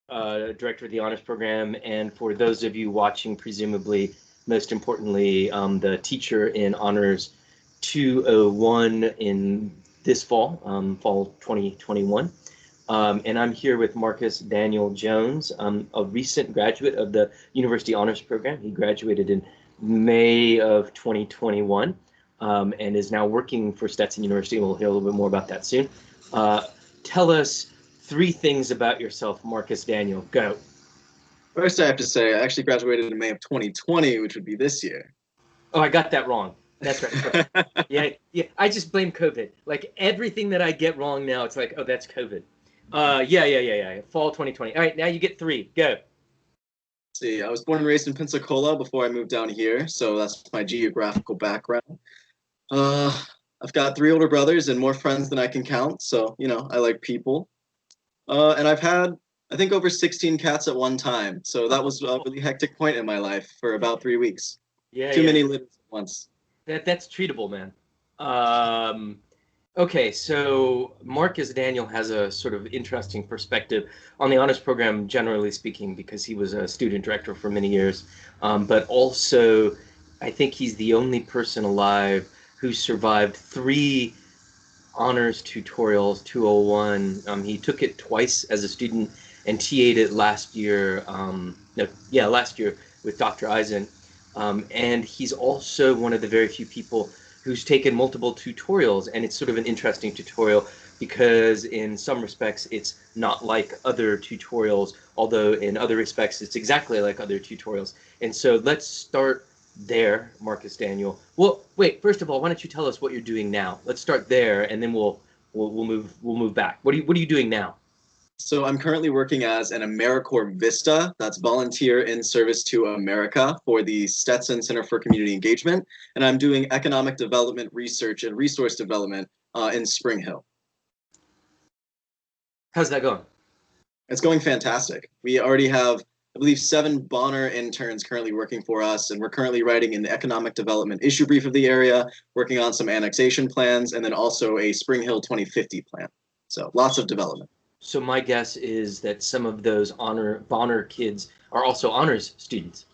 director of the honors program, and for those of you watching, presumably, most importantly, the teacher in honors 201 in this fall, fall 2021. And I'm here with Marcus Daniel Jones, a recent graduate of the University Honors Program. He graduated in May of 2021 and is now working for Stetson University. We'll hear a little bit more about that soon. Tell us three things about yourself, Marcus Daniel. Go. First, I have to say, I actually graduated in May of 2020, which would be this year. Oh, I got that wrong. That's right. Yeah. I just blame COVID. Like everything that I get wrong now, it's like, oh, that's COVID. Yeah. Fall 2020. All right, now you get three. Go. See, I was born and raised in Pensacola before I moved down here, so that's my geographical background. Uh, I've got three older brothers and more friends than I can count, so, I like people. And I've had, I think, over 16 cats at one time, so that was a really hectic point in my life for about 3 weeks. Too many litters at once. That's treatable, man. Okay, so Marcus Daniel has a sort of interesting perspective on the honors program, generally speaking, because he was a student director for many years. But also, I think he's the only person alive who survived three honors tutorials, 201. He took it twice as a student and TA'd it last year. Last year with Dr. Eisen. And he's also one of the very few people who's taken multiple tutorials, and it's sort of an interesting tutorial because in some respects it's not like other tutorials, although in other respects it's exactly like other tutorials. And so let's start there, Marcus Daniel. Well, wait, first of all, why don't you tell us what you're doing now? Let's start there, and then we'll move back. What are you doing now? So I'm currently working as an AmeriCorps Vista, that's Volunteer in Service to America, for the Stetson Center for Community Engagement, and I'm doing economic development research and resource development in Spring Hill. How's that going? It's going fantastic. We already have, I believe, 7 Bonner interns currently working for us, and we're currently writing an economic development issue brief of the area, working on some annexation plans, and then also a Spring Hill 2050 plan. So lots of development. So my guess is that some of those Bonner kids are also honors students.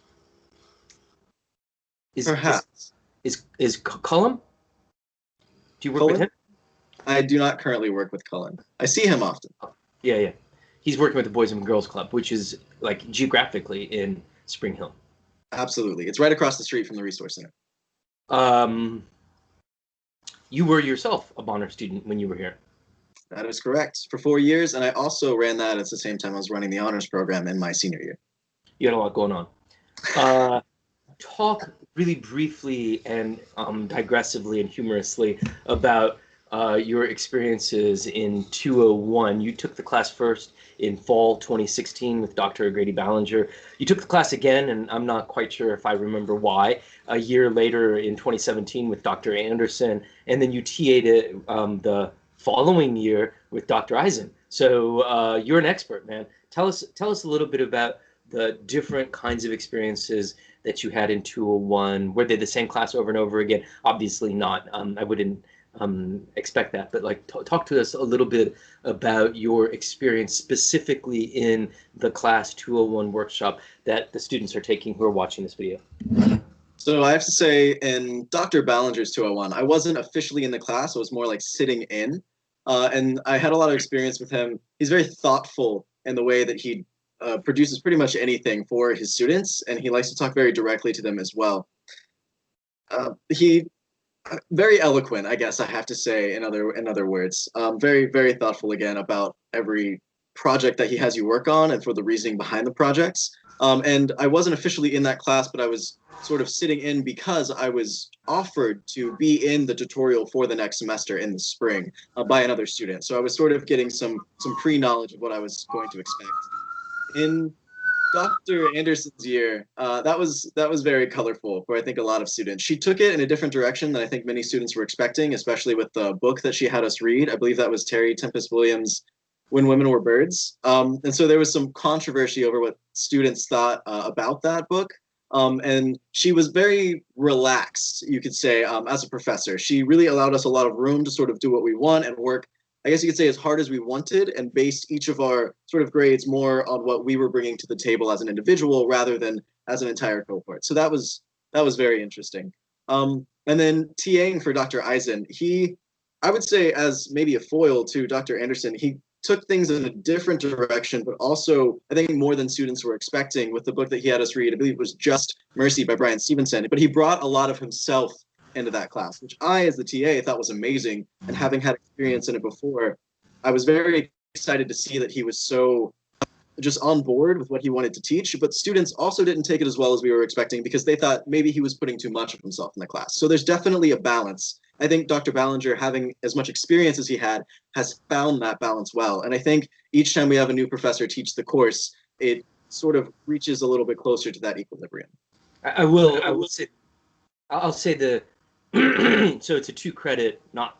Perhaps. Is Cullum? Do you work Cullen? with him? I do not currently work with Cullen. I see him often. Yeah. He's working with the Boys and Girls Club, which is like geographically in Spring Hill. Absolutely. It's right across the street from the Resource Center. You were yourself a Bonner student when you were here. That is correct. For 4 years, and I also ran that at the same time I was running the honors program in my senior year. You had a lot going on. Talk really briefly and digressively and humorously about your experiences in 201. You took the class first in fall 2016 with Dr. Grady Ballinger. You took the class again, and I'm not quite sure if I remember why, a year later in 2017 with Dr. Anderson, and then you TA'd it the following year with Dr. Eisen. So you're an expert, man. Tell us a little bit about the different kinds of experiences that you had in 201. Were they the same class over and over again? Obviously not. I wouldn't expect that, but like talk to us a little bit about your experience specifically in the class 201 workshop that the students are taking who are watching this video. So I have to say, in Dr. Ballinger's 201, I wasn't officially in the class. I was more like sitting in. And I had a lot of experience with him. He's very thoughtful in the way that he produces pretty much anything for his students, and he likes to talk very directly to them as well. He very eloquent, I guess I have to say, in other words. Very, very thoughtful again about every project that he has you work on and for the reasoning behind the projects. And I wasn't officially in that class, but I was sort of sitting in because I was offered to be in the tutorial for the next semester in the spring by another student. So I was sort of getting some pre-knowledge of what I was going to expect. In Dr. Anderson's year, that was very colorful for I think a lot of students. She took it in a different direction than I think many students were expecting, especially with the book that she had us read. I believe that was Terry Tempest Williams' When Women Were Birds. And so there was some controversy over what students thought about that book. And she was very relaxed, you could say, as a professor. She really allowed us a lot of room to sort of do what we want and work I guess you could say, as hard as we wanted, and based each of our sort of grades more on what we were bringing to the table as an individual rather than as an entire cohort. So that was very interesting. And then TAing for Dr. Eisen, I would say, as maybe a foil to Dr. Anderson, he took things in a different direction, but also I think more than students were expecting with the book that he had us read. I believe it was Just Mercy by Brian Stevenson, but he brought a lot of himself into that class, which I, as the TA, thought was amazing. And having had experience in it before, I was very excited to see that he was so just on board with what he wanted to teach, but students also didn't take it as well as we were expecting because they thought maybe he was putting too much of himself in the class. So there's definitely a balance. I think Dr. Ballinger, having as much experience as he had, has found that balance well. And I think each time we have a new professor teach the course, it sort of reaches a little bit closer to that equilibrium. I will say, I'll say the so it's a 2 credit, not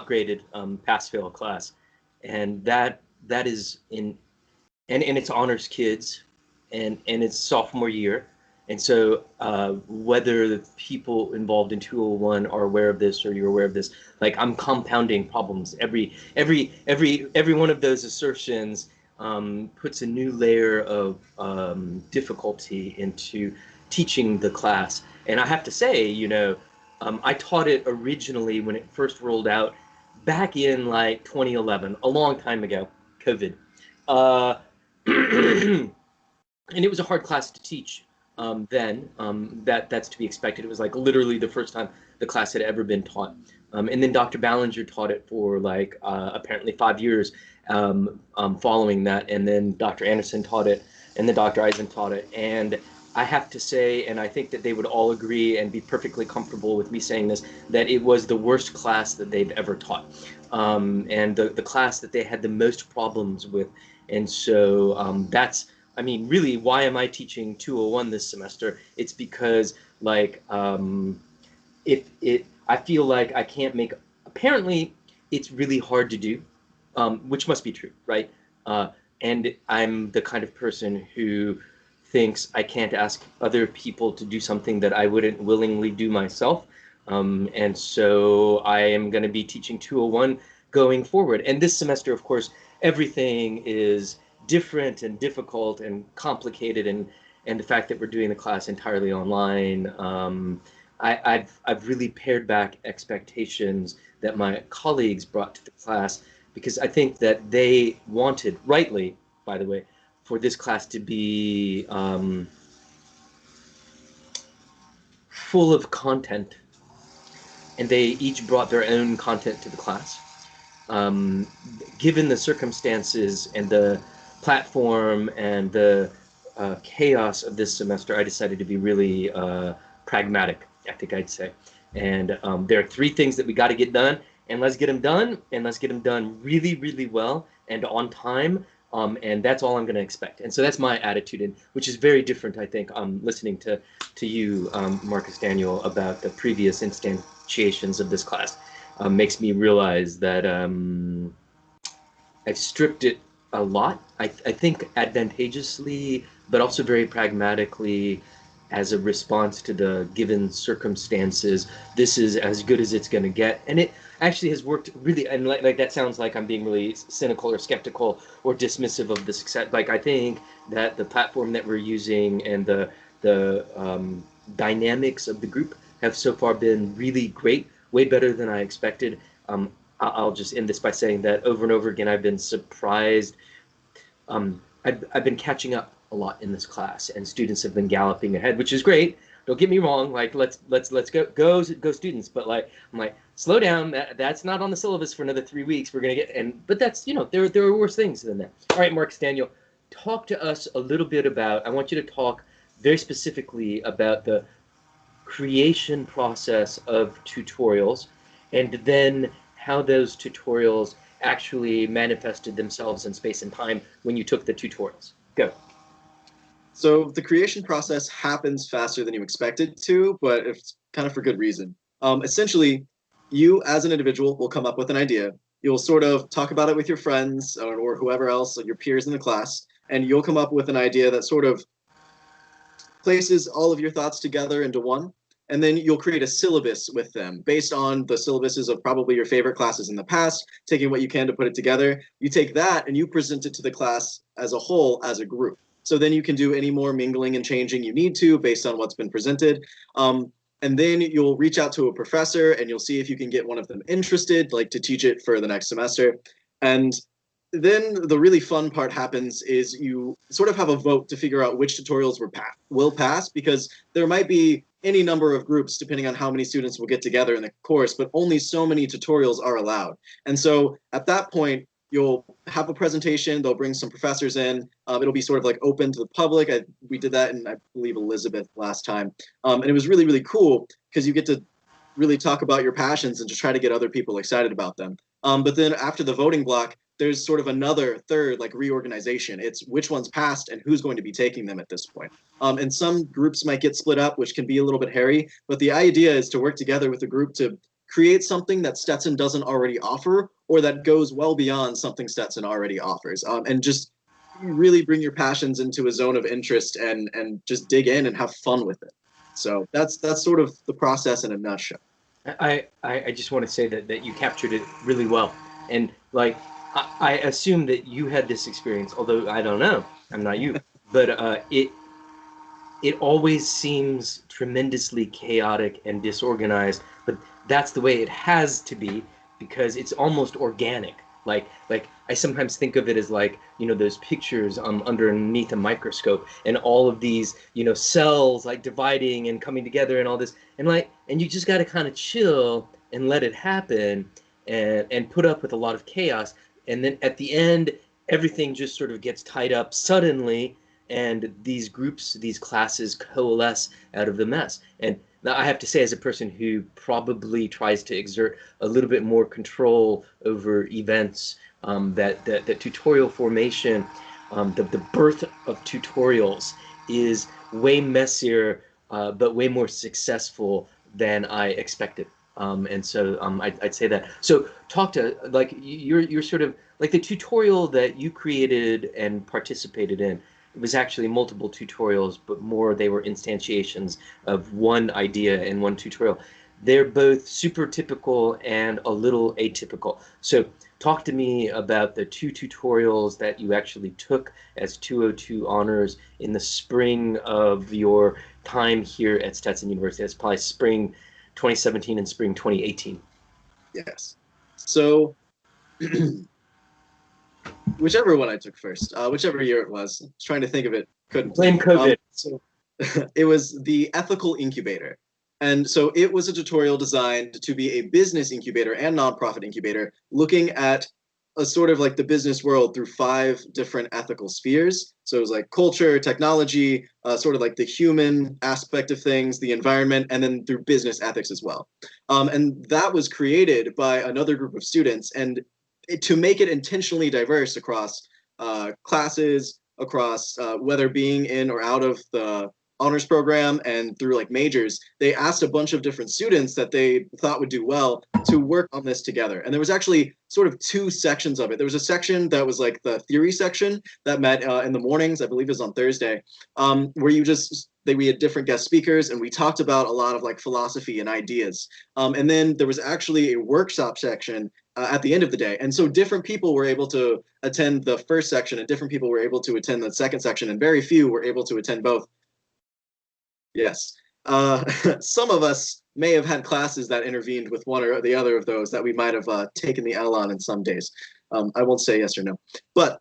graded, pass fail class, and that is in and it's honors kids, and it's sophomore year, and so whether the people involved in 201 are aware of this or you're aware of this, like I'm compounding problems. Every one of those assertions puts a new layer of difficulty into teaching the class. And I have to say, I taught it originally when it first rolled out back in like 2011, a long time ago, COVID. Uh, and it was a hard class to teach then. That's to be expected. It was like literally the first time the class had ever been taught. And then Dr. Ballinger taught it for like apparently 5 years following that. And then Dr. Anderson taught it, and then Dr. Eisen taught it. And I have to say, and I think that they would all agree and be perfectly comfortable with me saying this, that it was the worst class that they've ever taught, and the class that they had the most problems with. And so that's, I mean, really, why am I teaching 201 this semester? It's because, like, I feel like I can't make, apparently, it's really hard to do, which must be true, right? And I'm the kind of person who thinks I can't ask other people to do something that I wouldn't willingly do myself. And so I am going to be teaching 201 going forward. And this semester, of course, everything is different and difficult and complicated, and the fact that we're doing the class entirely online, I've really pared back expectations that my colleagues brought to the class, because I think that they wanted, rightly, by the way, for this class to be full of content, and they each brought their own content to the class. Given the circumstances and the platform and the chaos of this semester, I decided to be really pragmatic, I think I'd say. And there are 3 things that we got to get done, and let's get them done, and let's get them done really, really well and on time. And that's all I'm going to expect. And so that's my attitude, and which is very different, I think, listening to you, Marcus Daniel, about the previous instantiations of this class. Makes me realize that I've stripped it a lot. I think advantageously, but also very pragmatically, as a response to the given circumstances. This is as good as it's going to get, and it actually has worked really. And like that sounds like I'm being really cynical or skeptical or dismissive of the success. Like, I think that the platform that we're using and the dynamics of the group have so far been really great, way better than I expected. I'll just end this by saying that over and over again, I've been surprised. I've been catching up a lot in this class, and students have been galloping ahead, which is great. Don't get me wrong. Like, let's go students. But like, I'm like, slow down. That's not on the syllabus for another 3 weeks. We're gonna get, but that's, there are worse things than that. All right, Marcus Daniel, talk to us a little bit about. I want you to talk very specifically about the creation process of tutorials, and then how those tutorials actually manifested themselves in space and time when you took the tutorials. Go. So the creation process happens faster than you expect it to, but it's kind of for good reason. Essentially, you as an individual will come up with an idea. You'll sort of talk about it with your friends or whoever else, like your peers in the class, and you'll come up with an idea that sort of places all of your thoughts together into one. and then you'll create a syllabus with them based on the syllabuses of probably your favorite classes in the past, taking what you can to put it together. You take that and you present it to the class as a whole, as a group. So then you can do any more mingling and changing you need to based on what's been presented. And then you'll reach out to a professor and you'll see if you can get one of them interested, like to teach it for the next semester. And then the really fun part happens is you sort of have a vote to figure out which tutorials will pass, because there might be any number of groups depending on how many students will get together in the course, but only so many tutorials are allowed. And so at that point, you'll have a presentation. They'll bring some professors in. It'll be sort of like open to the public. We did that in, I believe, Elizabeth last time. And it was really, really cool because you get to really talk about your passions and just try to get other people excited about them. But then after the voting block, there's sort of another third like reorganization. It's which ones passed and who's going to be taking them at this point. And some groups might get split up, which can be a little bit hairy. But the idea is to work together with a group to create something that Stetson doesn't already offer, or that goes well beyond something Stetson already offers. And just really bring your passions into a zone of interest and just dig in and have fun with it. So that's sort of the process in a nutshell. I just want to say that you captured it really well. And like, I assume that you had this experience, although I don't know, I'm not you, but it always seems tremendously chaotic and disorganized, but that's the way it has to be because it's almost organic. Like I sometimes think of it as like, those pictures underneath a microscope and all of these, cells like dividing and coming together and all this. And you just got to kind of chill and let it happen and put up with a lot of chaos. And then at the end, everything just sort of gets tied up suddenly, and these groups, these classes coalesce out of the mess. And I have to say, as a person who probably tries to exert a little bit more control over events, that tutorial formation, the birth of tutorials is way messier, but way more successful than I expected. And so I'd say that. So talk to, like, you're sort of like the tutorial that you created and participated in. It was actually multiple tutorials, but more they were instantiations of one idea in one tutorial. They're both super typical and a little atypical. So talk to me about the two tutorials that you actually took as 202 honors in the spring of your time here at Stetson University. That's probably spring 2017 and spring 2018. Yes. So whichever one I took first, whichever year it was, I was trying to think of it, couldn't. Blame COVID. So it was the ethical incubator. And so it was a tutorial designed to be a business incubator and nonprofit incubator, looking at a sort of like the business world through 5 different ethical spheres. So it was like culture, technology, sort of like the human aspect of things, the environment, and then through business ethics as well. And that was created by another group of students. And to make it intentionally diverse across classes, across whether being in or out of the honors program and through like majors, they asked a bunch of different students that they thought would do well to work on this together. And there was actually sort of 2 sections of it. There was a section that was like the theory section that met in the mornings, I believe it was on Thursday, where we had different guest speakers and we talked about a lot of like philosophy and ideas. And then there was actually a workshop section at the end of the day. And so different people were able to attend the first section and different people were able to attend the second section, and very few were able to attend both. Yes. Some of us may have had classes that intervened with one or the other of those that we might have taken the L on in some days. I won't say yes or no. But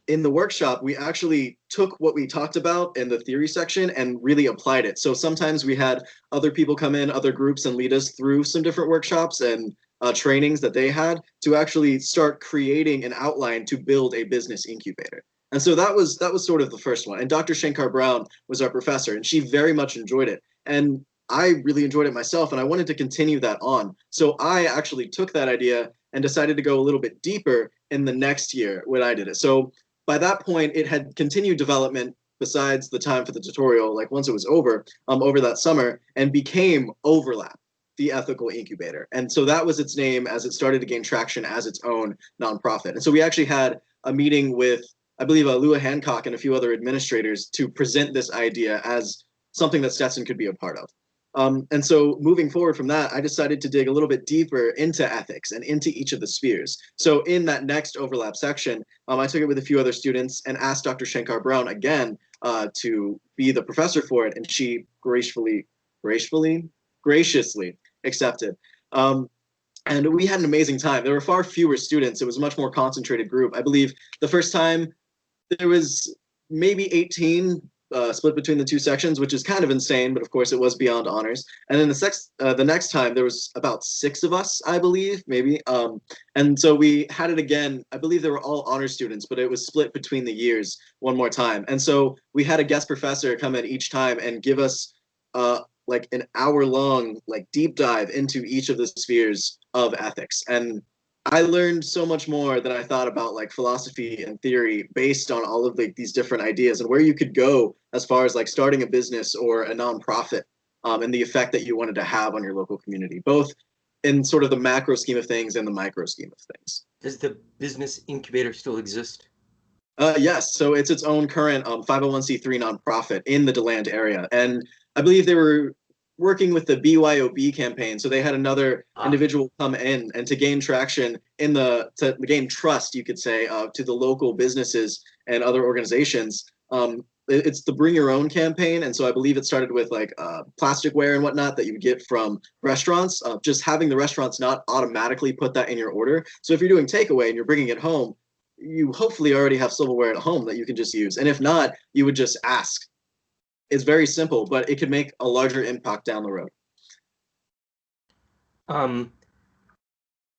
in the workshop, we actually took what we talked about in the theory section and really applied it. So sometimes we had other people come in, other groups, and lead us through some different workshops and trainings that they had to actually start creating an outline to build a business incubator. And so that was sort of the first one. And Dr. Shankar Brown was our professor, and she very much enjoyed it. And I really enjoyed it myself, and I wanted to continue that on. So I actually took that idea and decided to go a little bit deeper in the next year when I did it. So by that point, it had continued development besides the time for the tutorial, like once it was over that summer, and became Overlap, the ethical incubator. And so that was its name as it started to gain traction as its own nonprofit. And so we actually had a meeting with, I believe, Lua Hancock and a few other administrators to present this idea as something that Stetson could be a part of. And so moving forward from that, I decided to dig a little bit deeper into ethics and into each of the spheres. So in that next overlap section, I took it with a few other students and asked Dr. Shankar Brown again to be the professor for it, and she graciously accepted. Um, and we had an amazing time. There were far fewer students. It was a much more concentrated group. I believe the first time there was maybe 18 split between the two sections, which is kind of insane, but of course it was beyond honors. And then the next time there was about 6 of us, I believe, maybe. And so we had it again. I believe they were all honor students, but it was split between the years one more time. And so we had a guest professor come in each time and give us like an hour long like deep dive into each of the spheres of ethics. And I learned so much more than I thought about like philosophy and theory based on all of these different ideas and where you could go as far as like starting a business or a nonprofit, and the effect that you wanted to have on your local community, both in sort of the macro scheme of things and the micro scheme of things. Does the business incubator still exist? Yes, so it's its own current 501c3 nonprofit in the DeLand area. And I believe they were working with the BYOB campaign. So they had another Ah, individual come in and to gain traction to gain trust, you could say, to the local businesses and other organizations. It's the Bring Your Own campaign. And so I believe it started with like plasticware and whatnot that you get from restaurants, just having the restaurants not automatically put that in your order. So if you're doing takeaway and you're bringing it home, you hopefully already have silverware at home that you can just use. And if not, you would just ask. It's very simple, but it could make a larger impact down the road. um,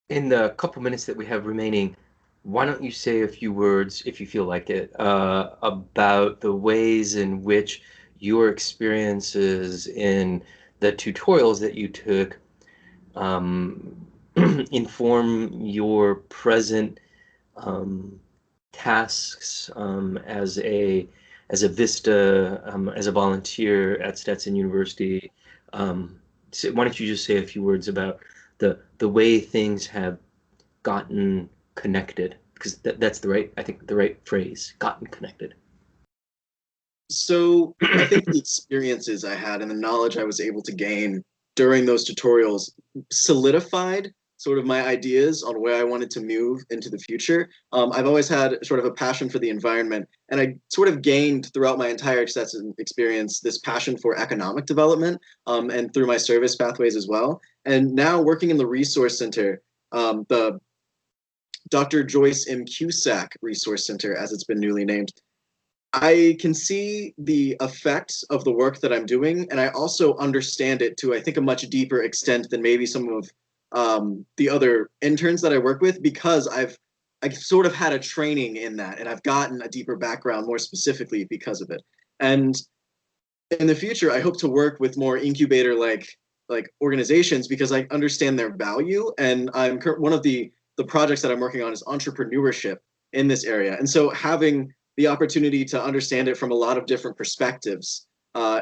in the couple minutes that we have remaining, why don't you say a few words, if you feel like it, about the ways in which your experiences in the tutorials that you took um, inform your present um, tasks as a Vista, as a volunteer at Stetson University. So why don't you just say a few words about the way things have gotten connected? Because that's the right, I think, the right phrase, gotten connected. So I think the experiences I had and the knowledge I was able to gain during those tutorials solidified sort of my ideas on where I wanted to move into the future. I've always had sort of a passion for the environment, and I sort of gained throughout my entire experience this passion for economic development, and through my service pathways as well. And now working in the resource center, the Dr. Joyce M. Cusack Resource Center, as it's been newly named, I can see the effects of the work that I'm doing, and I also understand it to, I think, a much deeper extent than maybe some of the other interns that I work with, because I've sort of had a training in that, and I've gotten a deeper background more specifically because of it. And in the future, I hope to work with more incubator like organizations because I understand their value, and one of the projects that I'm working on is entrepreneurship in this area, and so having the opportunity to understand it from a lot of different perspectives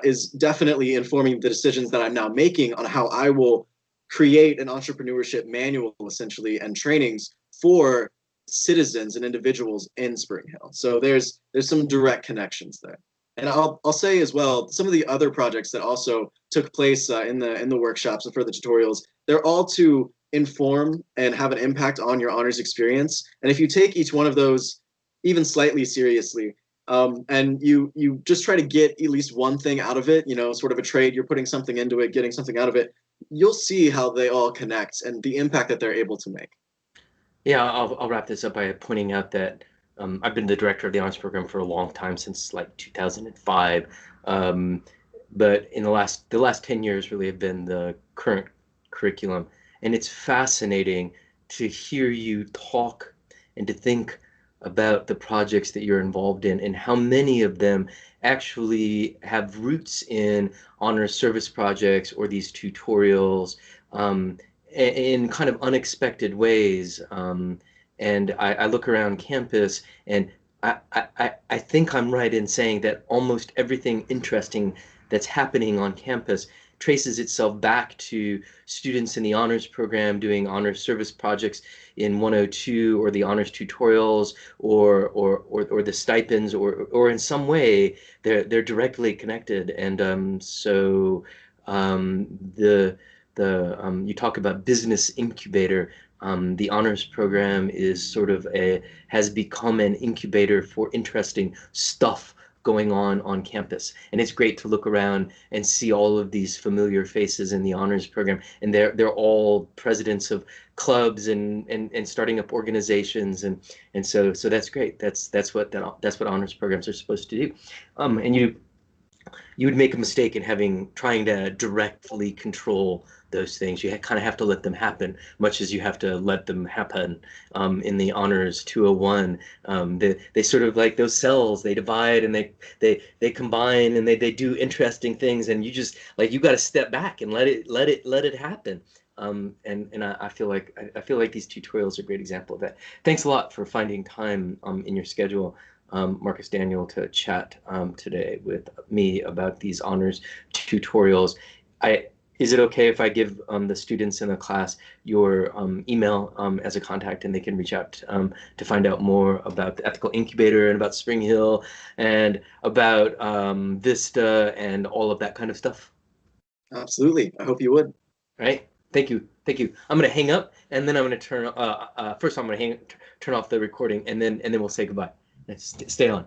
is definitely informing the decisions that I'm now making on how I will create an entrepreneurship manual, essentially, and trainings for citizens and individuals in Spring Hill. So there's some direct connections there. And I'll say as well, some of the other projects that also took place in the workshops and for the tutorials, they're all to inform and have an impact on your honors experience. And if you take each one of those even slightly seriously, and you just try to get at least one thing out of it, sort of a trade, you're putting something into it, getting something out of it, you'll see how they all connect and the impact that they're able to make. Yeah, I'll wrap this up by pointing out that I've been the director of the honors program for a long time, since like 2005. Um, but in the last 10 years really have been the current curriculum. And it's fascinating to hear you talk and to think about the projects that you're involved in and how many of them actually have roots in honor service projects or these tutorials. In kind of unexpected ways. And I look around campus, and I think I'm right in saying that almost everything interesting that's happening on campus traces itself back to students in the honors program doing honors service projects in 102, or the honors tutorials, or the stipends, or in some way they're directly connected. And so The you talk about business incubator. The honors program is sort of has become an incubator for interesting stuff going on campus. And it's great to look around and see all of these familiar faces in the honors program. And they're all presidents of clubs and starting up organizations. And so that's great. That's what honors programs are supposed to do. And you would make a mistake in trying to directly control those things. You kind of have to let them happen, much as you have to let them happen in the honors 201. They sort of like those cells. They divide and they combine and they do interesting things. And you just like you got to step back and let it happen. And I feel like these tutorials are a great example of that. Thanks a lot for finding time in your schedule, Marcus Daniel, to chat today with me about these honors tutorials. Is it okay if I give the students in the class your email as a contact, and they can reach out to find out more about the Ethical Incubator and about Spring Hill and about Vista and all of that kind of stuff? Absolutely. I hope you would. All right. Thank you. Thank you. I'm gonna hang up, and then I'm gonna turn. First, I'm gonna turn off the recording, and then we'll say goodbye. Stay on.